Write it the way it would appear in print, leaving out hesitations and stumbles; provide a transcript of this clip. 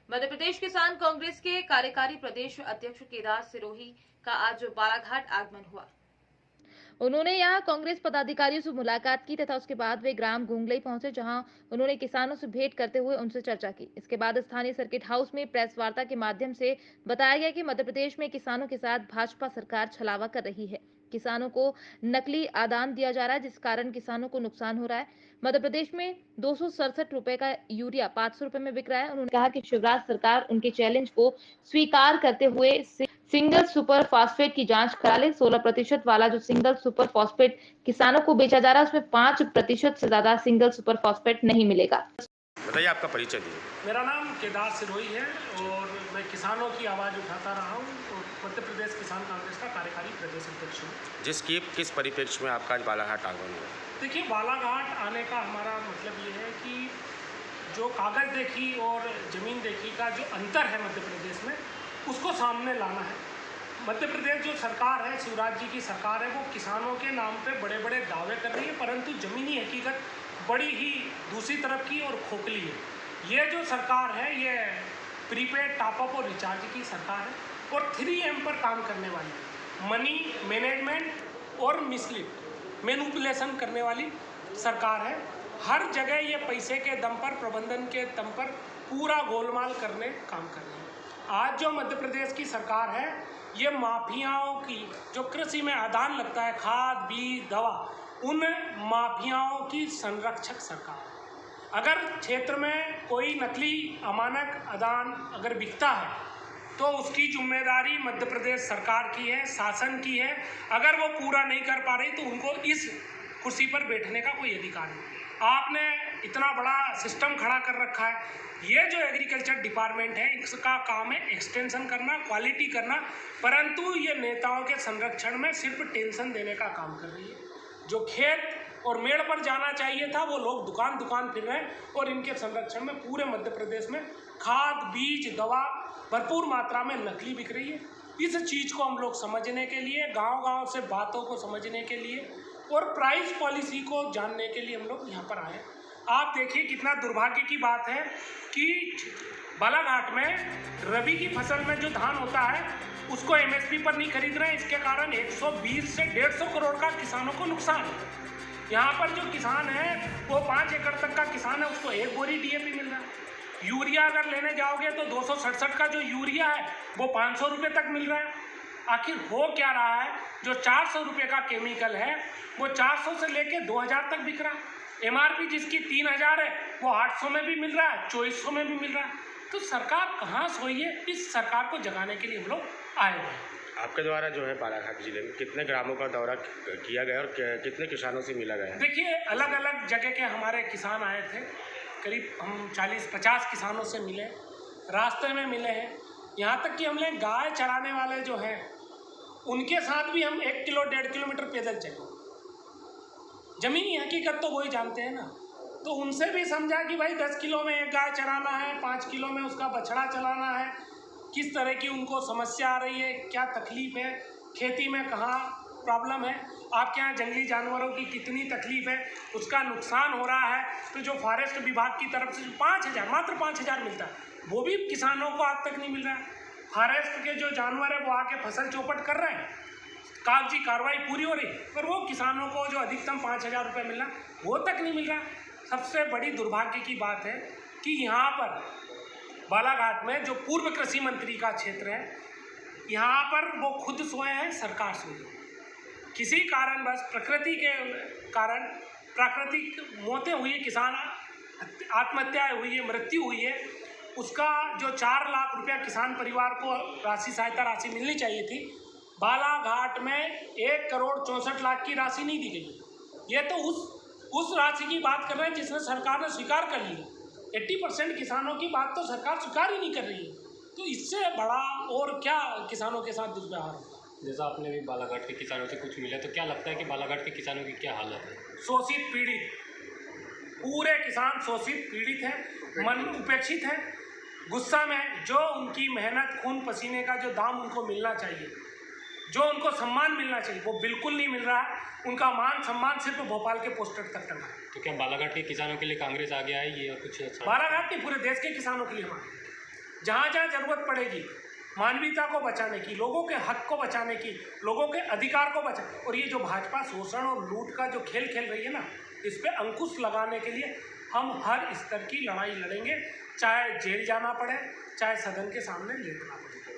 मध्य प्रदेश किसान कांग्रेस के कार्यकारी प्रदेश अध्यक्ष केदार सिरोही का आज बालाघाट आगमन हुआ। उन्होंने यहां कांग्रेस पदाधिकारियों से मुलाकात की तथा उसके बाद वे ग्राम गुंगलई पहुंचे, जहां उन्होंने किसानों से भेंट करते हुए उनसे चर्चा की। इसके बाद स्थानीय सर्किट हाउस में प्रेस वार्ता के माध्यम से बताया गया कि मध्य प्रदेश में किसानों के साथ भाजपा सरकार छलावा कर रही है। किसानों को नकली आदान दिया जा रहा है, जिस कारण किसानों को नुकसान हो रहा है। मध्य प्रदेश में 267 रुपए का यूरिया 500 रुपए में बिक रहा है। उन्होंने कहा कि शिवराज सरकार उनके चैलेंज को स्वीकार करते हुए सिंगल सुपर फॉस्फेट की जांच करा ले। 16% वाला जो सिंगल सुपर फॉस्फेट किसानों को बेचा जा रहा है, उसमें 5% से ज्यादा सिंगल सुपर फॉस्फेट नहीं मिलेगा। बताइए, आपका परिचय दीजिए। मेरा नाम केदार सिरोही है और मैं किसानों की आवाज़ उठाता रहा हूँ और मध्य प्रदेश किसान कांग्रेस का कार्यकारी प्रदेश अध्यक्ष हूँ। किस परिप्रेक्ष्य में आपका आज बालाघाट आगमन हुआ? देखिए, बालाघाट आने का हमारा मतलब ये है कि जो कागज़ देखी और ज़मीन देखी का जो अंतर है मध्य प्रदेश में, उसको सामने लाना है। मध्य प्रदेश जो सरकार है, शिवराज जी की सरकार है, वो किसानों के नाम पे बड़े बड़े दावे कर रही है, परंतु ज़मीनी हकीकत बड़ी ही दूसरी तरफ की और खोखली है। ये जो सरकार है, ये प्रीपेड टॉपअप और रिचार्ज की सरकार है और 3M पर काम करने वाली है। मनी मैनेजमेंट और मिसलीड मैनिपुलेशन करने वाली सरकार है। हर जगह ये पैसे के दम पर, प्रबंधन के दम पर पूरा गोलमाल करने काम कर रही है। आज जो मध्य प्रदेश की सरकार है, ये माफियाओं की, जो कृषि में आदान लगता है, खाद, बीज, दवा, उन माफियाओं की संरक्षक सरकार है। अगर क्षेत्र में कोई नकली अमानक आदान अगर बिकता है तो उसकी जिम्मेदारी मध्य प्रदेश सरकार की है, शासन की है। अगर वो पूरा नहीं कर पा रही तो उनको इस कुर्सी पर बैठने का कोई अधिकार नहीं। आपने इतना बड़ा सिस्टम खड़ा कर रखा है। ये जो एग्रीकल्चर डिपार्टमेंट है, इसका काम है एक्सटेंशन करना, क्वालिटी करना, परंतु ये नेताओं के संरक्षण में सिर्फ टेंशन देने का काम कर रही है। जो खेत और मेड़ पर जाना चाहिए था, वो लोग दुकान दुकान फिर रहे हैं और इनके संरक्षण में पूरे मध्य प्रदेश में खाद, बीज, दवा भरपूर मात्रा में नकली बिक रही है। इस चीज़ को हम लोग समझने के लिए, गांव-गांव से बातों को समझने के लिए और प्राइस पॉलिसी को जानने के लिए हम लोग यहाँ पर आए। आप देखिए, कितना दुर्भाग्य की बात है कि बालाघाट में रबी की फसल में जो धान होता है, उसको MSP पर नहीं खरीद रहे हैं। इसके कारण 120 से 150 करोड़ का किसानों को नुकसान है। यहाँ पर जो किसान है, वो 5 एकड़ तक का किसान है, उसको 1 बोरी DAP मिल रहा है। यूरिया अगर लेने जाओगे तो 267 का जो यूरिया है, वो 500 रुपये तक मिल रहा है। आखिर हो क्या रहा है? जो 400 रुपये का केमिकल है, वो 400 से लेके 2000 तक बिक रहा है। MRP जिसकी 3000 है, वो 800 में भी मिल रहा है, 2400 में भी मिल रहा है। तो सरकार कहाँ सोई है? इस सरकार को जगाने के लिए हम लोग आए हुए हैं। आपके द्वारा जो है बालाघाट जिले में कितने ग्रामों का दौरा किया गया और कितने किसानों से मिला गया? देखिए, अलग अलग जगह के हमारे किसान आए थे। करीब हम 40-50 किसानों से मिले, रास्ते में मिले हैं। यहाँ तक कि हमने गाय चराने वाले जो हैं, उनके साथ भी हम 1 किलो 1.5 किलोमीटर पैदल चले। ज़मीनी हकीकत तो वही जानते हैं ना। तो उनसे भी समझा कि भाई 10 किलो में एक गाय चराना है, 5 किलो में उसका बछड़ा चलाना है, किस तरह की उनको समस्या आ रही है, क्या तकलीफ़ है, खेती में कहाँ प्रॉब्लम है, आपके यहाँ जंगली जानवरों की कितनी तकलीफ़ है, उसका नुकसान हो रहा है। तो जो फॉरेस्ट विभाग की तरफ से 5000, मात्र 5000 मिलता है, वो भी किसानों को आज तक नहीं मिल रहा है। फॉरेस्ट के जो जानवर है, वो आके फसल चौपट कर रहे हैं, कागजी कार्रवाई पूरी हो रही, पर वो किसानों को जो अधिकतम 5000 रुपये मिलना, वो तक नहीं मिल रहा। सबसे बड़ी दुर्भाग्य की बात है कि यहाँ पर बालाघाट में जो पूर्व कृषि मंत्री का क्षेत्र है, यहाँ पर वो खुद सोए हैं, सरकार सोई है। किसी कारणवश प्रकृति के कारण प्राकृतिक मौतें हुई है, किसान आत्महत्याएं हुई है, मृत्यु हुई है, उसका जो 4 लाख रुपया किसान परिवार को राशि, सहायता राशि मिलनी चाहिए थी, बालाघाट में 1 करोड़ 64 लाख की राशि नहीं दी गई। ये तो उस राशि की बात कर रहे हैं जिसने सरकार ने स्वीकार कर ली। 80% किसानों की बात तो सरकार स्वीकार ही नहीं कर रही है। तो इससे बड़ा और क्या किसानों के साथ दुर्व्यवहार होगा? जैसा आपने भी बालाघाट के किसानों से कुछ मिला, तो क्या लगता है कि बालाघाट के किसानों की क्या हालत है? शोषित, पीड़ित, पूरे किसान शोषित, पीड़ित हैं, मन उपेक्षित हैं, गुस्सा में। जो उनकी मेहनत, खून पसीने का जो दाम उनको मिलना चाहिए, जो उनको सम्मान मिलना चाहिए, वो बिल्कुल नहीं मिल रहा है। उनका मान सम्मान सिर्फ भोपाल के पोस्टर तक टंगा है। तो क्या बालाघाट के किसानों के लिए कांग्रेस आ गया है ये, और कुछ? बालाघाट नहीं, पूरे देश के किसानों के लिए हमारे जहाँ जहाँ ज़रूरत पड़ेगी मानवीयता को बचाने की, लोगों के हक को बचाने की, लोगों के अधिकार को बचा, और ये जो भाजपा शोषण और लूट का जो खेल खेल रही है ना, इस पे अंकुश लगाने के लिए हम हर स्तर की लड़ाई लड़ेंगे, चाहे जेल जाना पड़े, चाहे सदन के सामने लेटना पड़े।